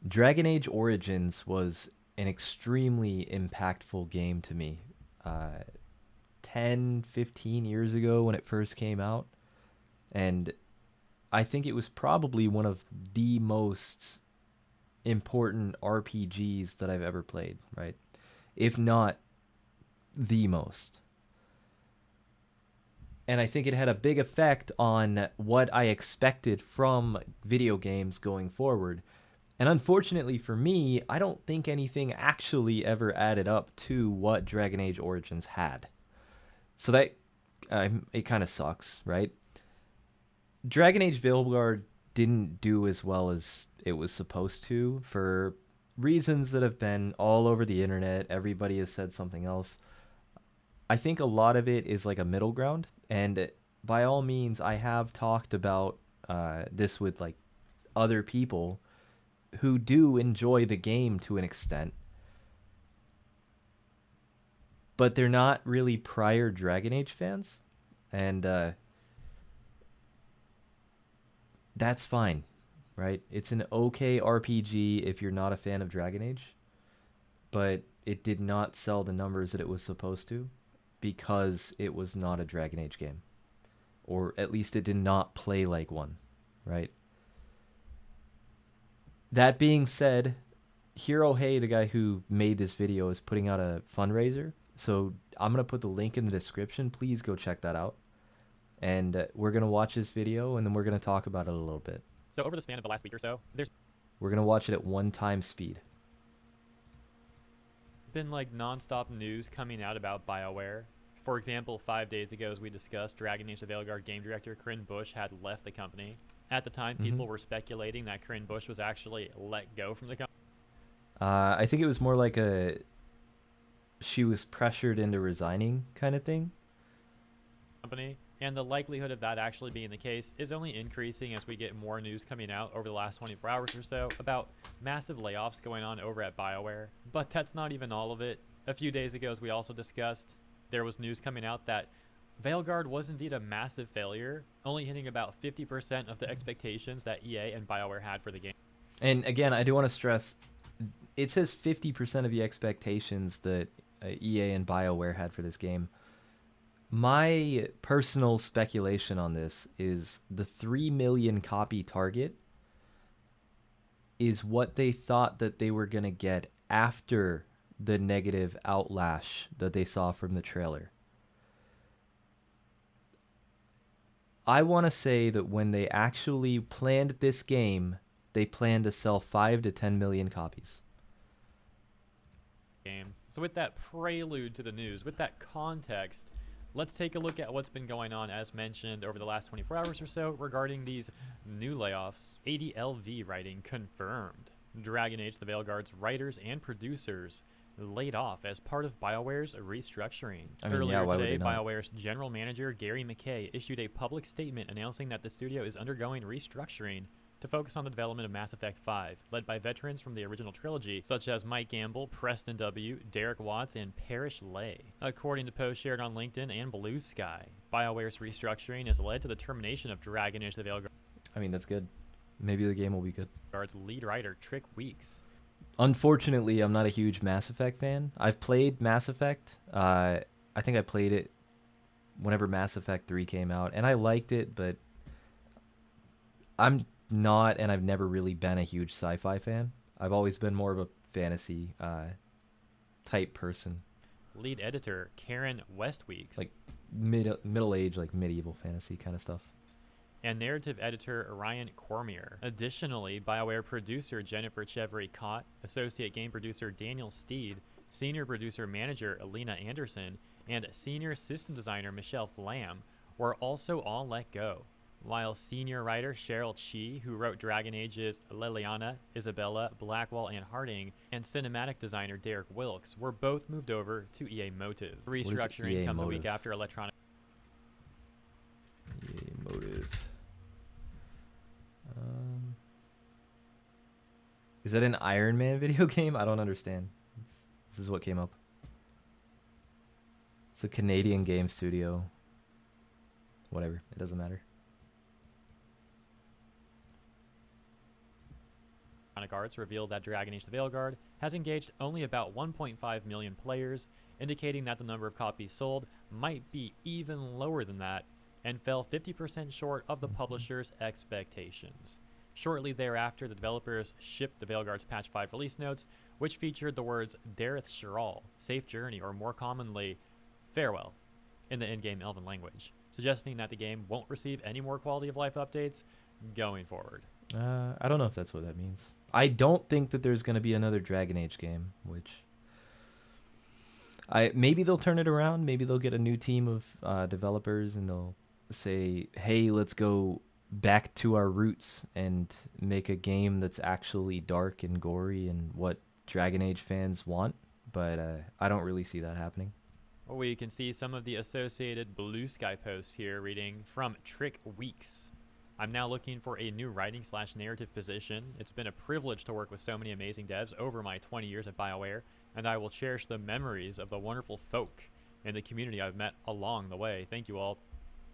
Dragon Age Origins was an extremely impactful game to me. Uh, 10, 15 years ago when it first came out. And I think it was probably one of the most important RPGs that I've ever played, right? If not the most. And I think it had a big effect on what I expected from video games going forward. And unfortunately for me, I don't think anything actually ever added up to what Dragon Age Origins had. So that it kind of sucks, right? Dragon Age Veilguard didn't do as well as it was supposed to for reasons that have been all over the internet. Everybody has said something else. I think a lot of it is like a middle ground, and by all means, I have talked about this with like other people who do enjoy the game to an extent, but they're not really prior Dragon Age fans, and that's fine, right? It's an okay RPG if you're not a fan of Dragon Age, but it did not sell the numbers that it was supposed to because it was not a Dragon Age game, or at least it did not play like one, right? That being said, Hero Hei, the guy who made this video, is putting out a fundraiser. So I'm going to put the link in the description. Please go check that out. And we're going to watch this video, and then we're going to talk about it a little bit. So over the span of the last week or so, there's We're going to watch it at 1 time speed. been like non-stop news coming out about BioWare. For example, 5 days ago, as we discussed, Dragon Age the Veilguard game director Corinne Bush had left the company. At the time, people were speculating that Corinne Bush was actually let go from the company. I think it was more like she was pressured into resigning kind of thing. And the likelihood of that actually being the case is only increasing as we get more news coming out over the last 24 hours or so about massive layoffs going on over at BioWare. But that's not even all of it. A few days ago, as we also discussed, there was news coming out that Veilguard was indeed a massive failure, only hitting about 50% of the expectations that EA and BioWare had for the game. And again, I do want to stress, it says 50% of the expectations that EA and BioWare had for this game. My personal speculation on this is the 3 million copy target is what they thought that they were going to get after the negative outlash that they saw from the trailer. I want to say that when they actually planned this game, they planned to sell 5 to 10 million copies. So with that prelude to the news, with that context, let's take a look at what's been going on, as mentioned, over the last 24 hours or so regarding these new layoffs. ADLV writing confirmed. Dragon Age the Veilguard's writers and producers laid off as part of BioWare's restructuring. Earlier today, BioWare's general manager Gary McKay issued a public statement announcing that the studio is undergoing restructuring to focus on the development of Mass Effect 5, led by veterans from the original trilogy, such as Mike Gamble, Preston W., Derek Watts, and Parrish Lay. According to posts shared on LinkedIn and Blue Sky, BioWare's restructuring has led to the termination of Dragon Age the Veilguard. I mean, that's good. Maybe the game will be good. Lead writer Trick Weeks. Unfortunately, I'm not a huge Mass Effect fan. I've played Mass Effect. I think I played it whenever Mass Effect 3 came out, and I liked it, but I'm not, and I've never really been a huge sci-fi fan. I've always been more of a fantasy type person. Lead editor Karen Westweeks. Like middle-age, like medieval fantasy kind of stuff. And narrative editor Ryan Cormier. Additionally, BioWare producer Jennifer Chevery-Cott, associate game producer Daniel Steed, senior producer manager Alina Anderson, and senior system designer Michelle Flam were also all let go, while senior writer Cheryl Chi, who wrote Dragon Age's Liliana, Isabella, Blackwell, and Harding, and cinematic designer Derek Wilkes were both moved over to EA Motive. Restructuring comes a week after Electronic EA Motive. Is that an Iron Man video game? I don't understand. This is what came up. It's a Canadian game studio. Whatever. It doesn't matter. Electronic Arts revealed that Dragon Age: The Veilguard has engaged only about 1.5 million players, indicating that the number of copies sold might be even lower than that, and fell 50% short of the publisher's expectations. Shortly thereafter, the developers shipped the Veilguard's Patch 5 release notes, which featured the words Dareth Shiral, safe journey, or more commonly, farewell, in the in-game Elven language, suggesting that the game won't receive any more quality of life updates going forward. I don't know if that's what that means. I don't think that there's going to be another Dragon Age game, which maybe they'll turn it around. Maybe they'll get a new team of developers and they'll say, "Hey, let's go back to our roots and make a game that's actually dark and gory and what Dragon Age fans want." But I don't really see that happening. We can see some of the associated Blue Sky posts here, reading from Trick Weeks. I'm now looking for a new writing/narrative position. It's been a privilege to work with so many amazing devs over my 20 years at BioWare, and I will cherish the memories of the wonderful folk and the community I've met along the way. Thank you all.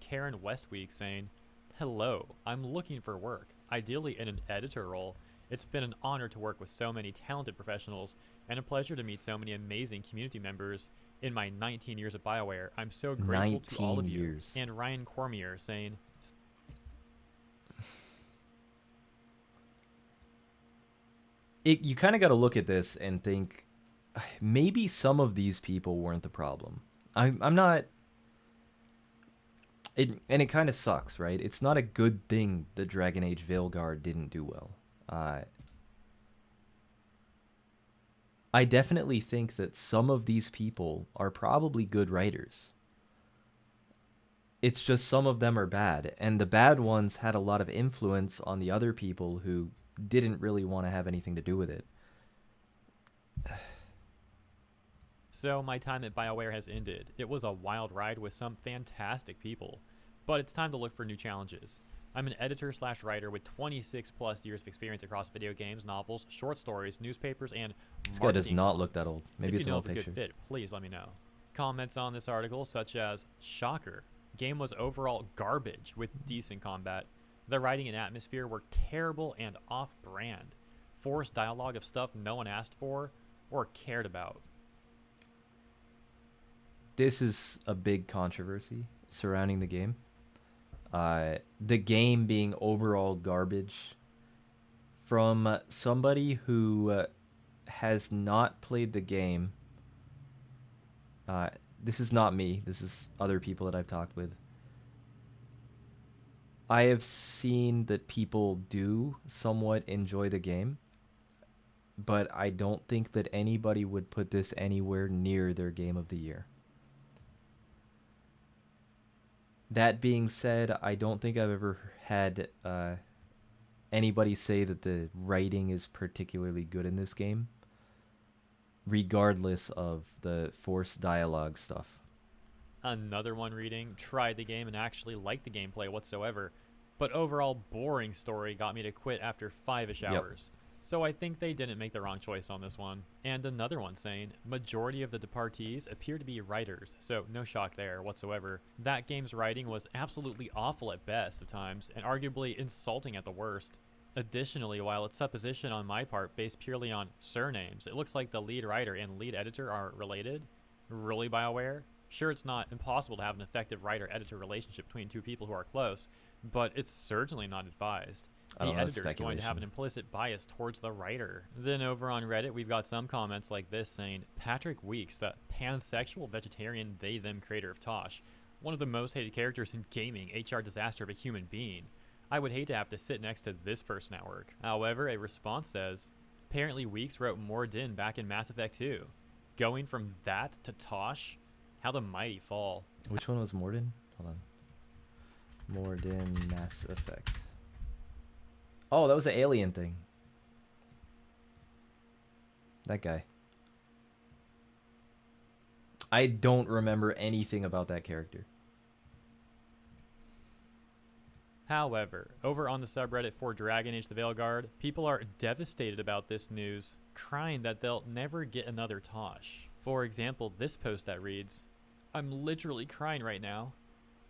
Karen Westweek saying, "Hello, I'm looking for work, ideally in an editor role. It's been an honor to work with so many talented professionals and a pleasure to meet so many amazing community members in my 19 years at BioWare. I'm so grateful to all of you." Years. And Ryan Cormier saying, You kind of got to look at this and think maybe some of these people weren't the problem. I'm not. And it kind of sucks, right? It's not a good thing that Dragon Age Veilguard didn't do well. I definitely think that some of these people are probably good writers. It's just some of them are bad, and the bad ones had a lot of influence on the other people who didn't really want to have anything to do with it. "So my time at BioWare has ended. It was a wild ride with some fantastic people, but it's time to look for new challenges. I'm an editor/writer with 26 plus years of experience across video games, novels, short stories, newspapers, and This guy does marketing not look that columns. old. Maybe If it's you an know old of a picture. good fit, please let me know." Comments on this article such as, "Shocker. Game was overall garbage with decent combat. The writing and atmosphere were terrible and off-brand. Forced dialogue of stuff no one asked for or cared about." This is a big controversy surrounding the game. The game being overall garbage from somebody who has not played the game. This is not me. This is other people that I've talked with. I have seen that people do somewhat enjoy the game, but I don't think that anybody would put this anywhere near their game of the year. That being said, I don't think I've ever had anybody say that the writing is particularly good in this game, regardless of the forced dialogue stuff. Another one reading, "Tried the game and actually liked the gameplay whatsoever, but overall boring story got me to quit after 5-ish Yep. hours. So I think they didn't make the wrong choice on this one." And another one saying, "Majority of the departees appear to be writers, so no shock there whatsoever. That game's writing was absolutely awful at best at times, and arguably insulting at the worst. Additionally, while it's supposition on my part based purely on surnames, it looks like the lead writer and lead editor are related. Really, BioWare? Sure, it's not impossible to have an effective writer-editor relationship between two people who are close, but it's certainly not advised. The editor is going to have an implicit bias towards the writer." Then over on Reddit, we've got some comments like this saying, "Patrick Weeks, the pansexual vegetarian they-them creator of Tosh. One of the most hated characters in gaming, HR disaster of a human being. I would hate to have to sit next to this person at work." However, a response says, "Apparently Weeks wrote Mordin back in Mass Effect 2. Going from that to Tosh? How the mighty fall." Which one was Mordin? Hold on. Mordin Mass Effect. Oh, that was the alien thing. That guy. I don't remember anything about that character. However, over on the subreddit for Dragon Age: The Veilguard, people are devastated about this news, crying that they'll never get another Tosh. For example, this post that reads, "I'm literally crying right now.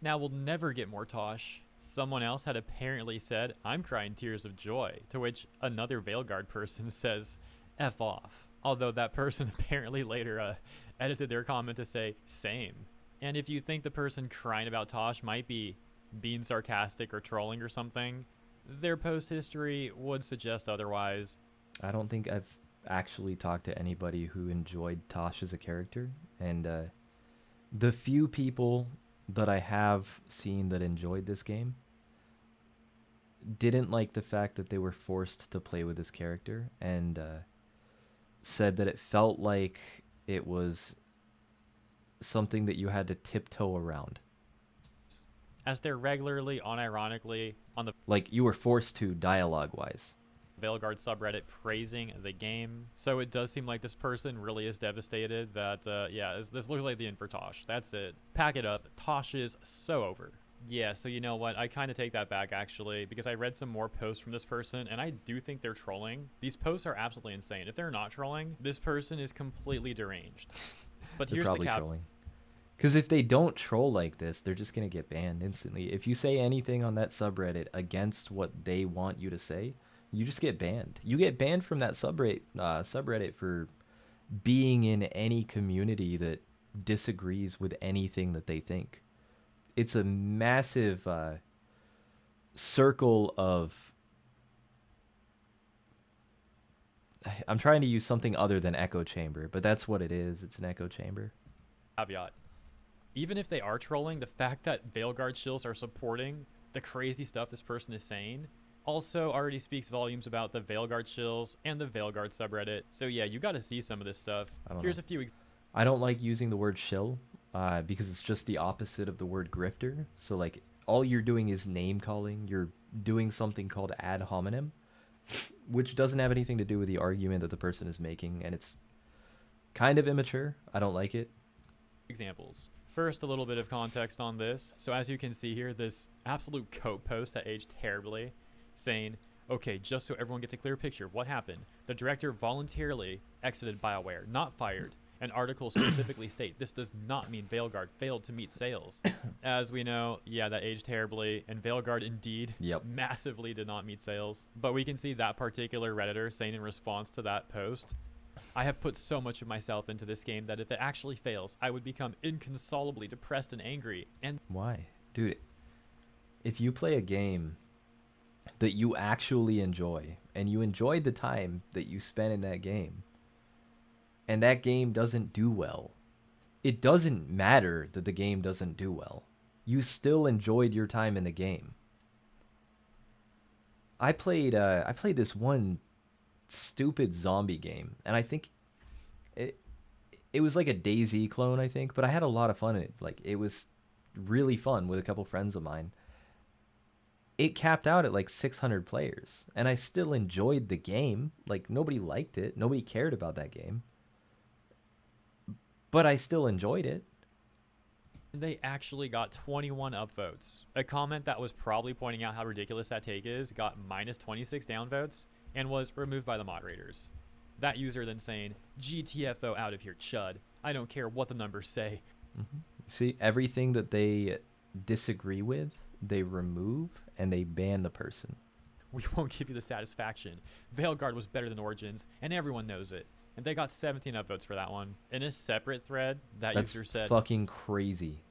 Now we'll never get more Tosh. Someone else had apparently said, "I'm crying tears of joy," to which another Veilguard person says, "F off." Although that person apparently later edited their comment to say, "Same." And if you think the person crying about Tosh might be being sarcastic or trolling or something, their post history would suggest otherwise. I don't think I've actually talked to anybody who enjoyed Tosh as a character, and the few people that I have seen that enjoyed this game didn't like the fact that they were forced to play with this character, and said that it felt like it was something that you had to tiptoe around. As they're regularly, unironically, on the Like you were forced to dialogue-wise. Veilguard subreddit praising the game. So it does seem like this person really is devastated that, yeah, this looks like the end for Tosh. That's it. Pack it up. Tosh is so over. Yeah, so you know what? I kind of take that back, actually, because I read some more posts from this person, and I do think they're trolling. These posts are absolutely insane. If they're not trolling, this person is completely deranged. But They're here's probably the cap. trolling. Because if they don't troll like this, they're just going to get banned instantly. If you say anything on that subreddit against what they want you to say, you just get banned. You get banned from that subreddit for being in any community that disagrees with anything that they think. It's a massive circle of... I'm trying to use something other than echo chamber, but that's what it is. It's an echo chamber. Caveat. Even if they are trolling, the fact that Veilguard shills are supporting the crazy stuff this person is saying also already speaks volumes about the Veilguard shills and the Veilguard subreddit. So yeah, you got to see some of this stuff. Here's a few I don't like using the word shill because it's just the opposite of the word grifter. So like all you're doing is name calling. You're doing something called ad hominem, which doesn't have anything to do with the argument that the person is making, and it's kind of immature. I don't like it. examples. First, a little bit of context on this. So as you can see here, this absolute coat post that aged terribly, saying, okay, just so everyone gets a clear picture of what happened, the director voluntarily exited BioWare, not fired. An article specifically state this does not mean Veilguard failed to meet sales. As we know, yeah, that aged terribly, and Veilguard indeed massively did not meet sales. But we can see that particular Redditor saying in response to that post, "I have put so much of myself into this game that if it actually fails, I would become inconsolably depressed and angry." And why? Dude, if you play a game that you actually enjoy, and you enjoyed the time that you spent in that game, and that game doesn't do well, it doesn't matter that the game doesn't do well. You still enjoyed your time in the game. I played this one stupid zombie game, and I think it was like a DayZ clone, I think, but I had a lot of fun in it. Like, it was really fun with a couple friends of mine. It capped out at like 600 players, and I still enjoyed the game. Like, nobody liked it, nobody cared about that game, but I still enjoyed it. they actually got 21 upvotes. A comment that was probably pointing out how ridiculous that take is got minus 26 downvotes and was removed by the moderators. That user then saying, "GTFO out of here, chud. I don't care what the numbers say." Mm-hmm. See, everything that they disagree with, they remove and they ban the person. "We won't give you the satisfaction. Veilguard was better than Origins, and everyone knows it." And they got 17 upvotes for that one. In a separate thread, That's user said, fucking crazy.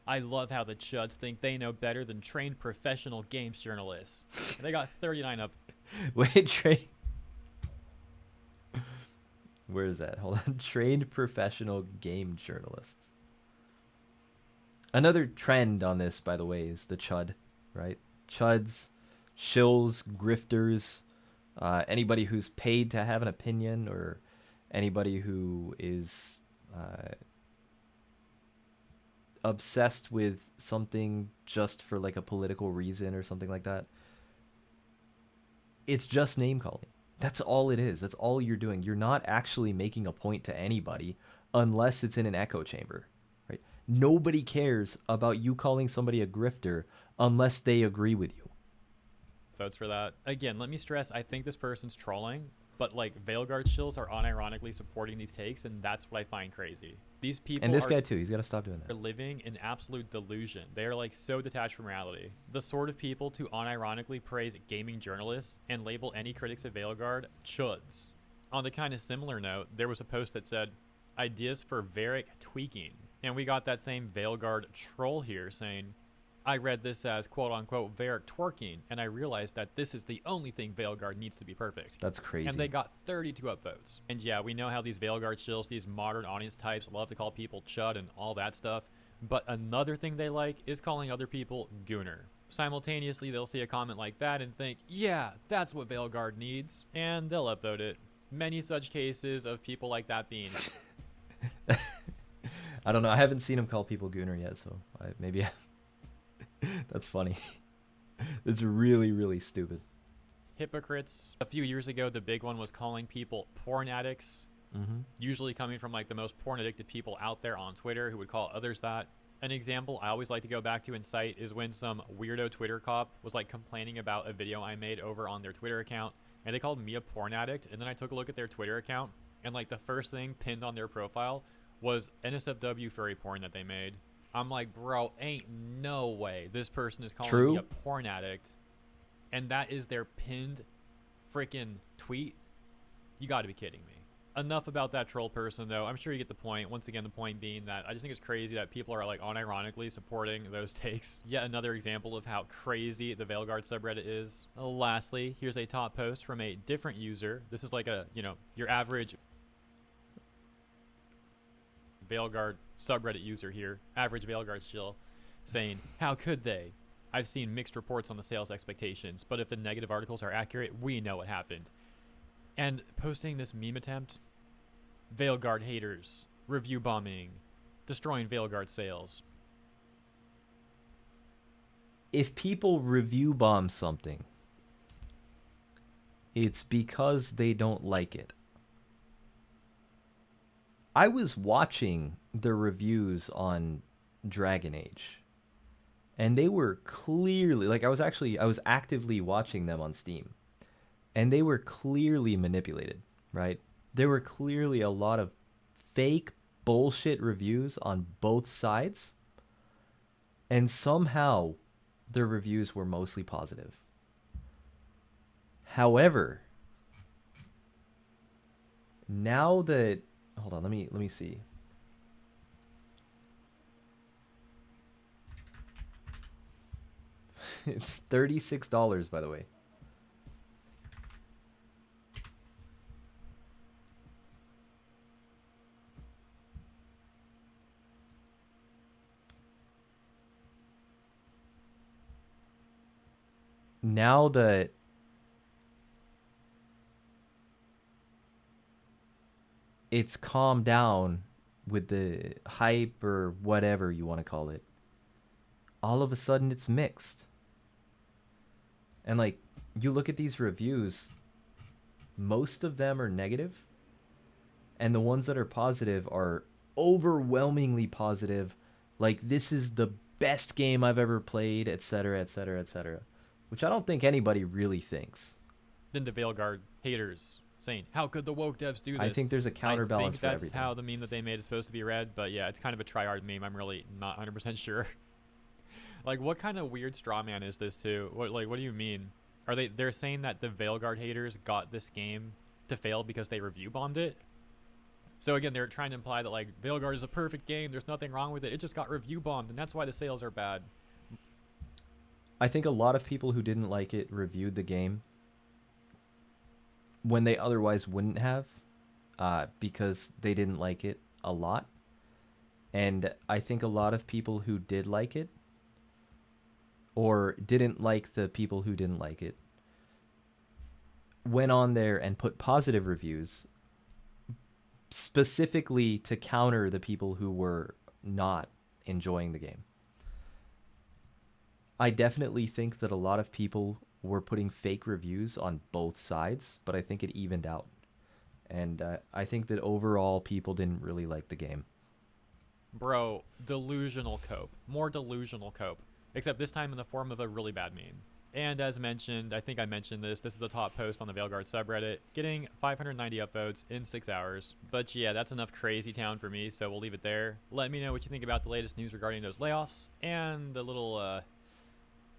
"I love how the chuds think they know better than trained professional games journalists." And they got 39 up. Wait, where is that? Hold on. Trained professional game journalists. Another trend on this, by the way, is the chud, right? Chuds, shills, grifters, anybody who's paid to have an opinion, or anybody who is obsessed with something just for like a political reason or something like that. It's just name calling. That's all it is. That's all you're doing. You're not actually making a point to anybody unless it's in an echo chamber, right? Nobody cares about you calling somebody a grifter unless they agree with you. Votes for that. Again, let me stress, I think this person's trolling, but like Veilguard shills are unironically supporting these takes, and that's what I find crazy. These people And this guy too, he's got to stop doing are that. living in absolute delusion. They are like so detached from reality. The sort of people to unironically praise gaming journalists and label any critics of Veilguard chuds. On the kind of similar note, there was a post that said, ideas for Varric tweaking. And we got that same Veilguard troll here saying, I read this as quote-unquote Varric twerking, and I realized that this is the only thing Veilguard needs to be perfect. That's crazy. And they got 32 upvotes. And yeah, we know how these Veilguard shills, these modern audience types, love to call people chud and all that stuff. But another thing they like is calling other people gooner. Simultaneously, they'll see a comment like that and think, yeah, that's what Veilguard needs, and they'll upvote it. Many such cases of people like that being... I don't know. I haven't seen him call people gooner yet, so maybe... That's funny. It's really, really stupid. Hypocrites. A few years ago, the big one was calling people porn addicts. Usually coming from like the most porn addicted people out there on Twitter who would call others that. An example I always like to go back to and cite is when some weirdo Twitter cop was like complaining about a video I made over on their Twitter account, and they called me a porn addict, and then I took a look at their Twitter account, and like the first thing pinned on their profile was NSFW furry porn that they made. I'm like, bro, ain't no way this person is calling me a porn addict, and that is their pinned freaking tweet. You got to be kidding me. Enough about that troll person, though. I'm sure you get the point. Once again, the point being that I just think it's crazy that people are like unironically supporting those takes. Yet another example of how crazy the Veilguard subreddit is. Lastly, here's a top post from a different user. This is like a, your average Veilguard subreddit user here, average Veilguard shill, saying, how could they? I've seen mixed reports on the sales expectations, but if the negative articles are accurate, we know what happened. And posting this meme attempt, Veilguard haters, review bombing, destroying Veilguard sales. If people review bomb something, it's because they don't like it. I was watching the reviews on Dragon Age, and they were clearly, like I was actively watching them on Steam, and they were clearly manipulated, right? There were clearly a lot of fake bullshit reviews on both sides, and somehow the reviews were mostly positive. However, now that, hold on, let me see. It's $36, by the way. Now that it's calmed down with the hype or whatever you want to call it, all of a sudden it's mixed. And like, you look at these reviews, most of them are negative, and the ones that are positive are overwhelmingly positive. Like, this is the best game I've ever played, etc., etc., etc. Which I don't think anybody really thinks. Then the Veilguard haters saying, how could the woke devs do this? I think there's a counterbalance for everything. I think that's how the meme that they made is supposed to be read, but yeah, it's kind of a tryhard meme. I'm really not 100% sure. Like, what kind of weird straw man is this too? What do you mean? They're saying that the Veilguard haters got this game to fail because they review bombed it? So again, they're trying to imply that like Veilguard is a perfect game, there's nothing wrong with it, it just got review bombed, and that's why the sales are bad. I think a lot of people who didn't like it reviewed the game when they otherwise wouldn't have, because they didn't like it a lot. And I think a lot of people who did like it, or didn't like the people who didn't like it, went on there and put positive reviews specifically to counter the people who were not enjoying the game. I definitely think that a lot of people were putting fake reviews on both sides, but I think it evened out. And I think that overall people didn't really like the game. Bro, delusional cope. More delusional cope. Except this time in the form of a really bad meme. And as mentioned, I think I mentioned this is a top post on the Veilguard subreddit, getting 590 upvotes in 6 hours. But yeah, that's enough crazy town for me, so we'll leave it there. Let me know what you think about the latest news regarding those layoffs and the little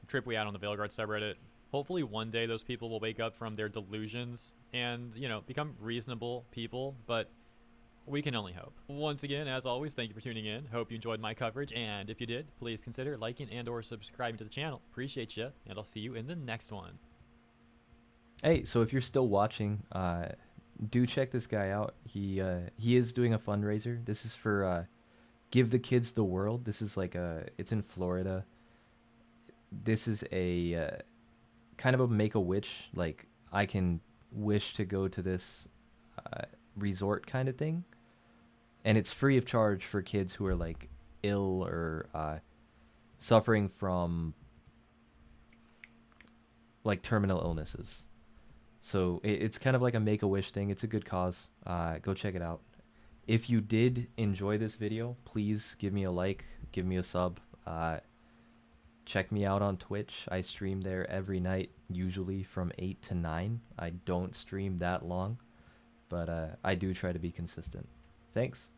trip we had on the Veilguard subreddit. Hopefully one day those people will wake up from their delusions and, you know, become reasonable people, but we can only hope. Once again, as always, thank you for tuning in. Hope you enjoyed my coverage, and if you did, please consider liking and or subscribing to the channel. Appreciate you, and I'll see you in the next one. Hey, so if you're still watching, do check this guy out. He is doing a fundraiser. This is for Give the Kids the World. This is like it's in Florida. This is a kind of a Make-A-Wish. Like, I can wish to go to this resort kind of thing. And it's free of charge for kids who are like ill or suffering from like terminal illnesses. So it's kind of like a Make-A-Wish thing. It's a good cause. Go check it out. If you did enjoy this video, please give me a like, give me a sub. Check me out on Twitch. I stream there every night, usually from 8 to 9. I don't stream that long, but I do try to be consistent. Thanks.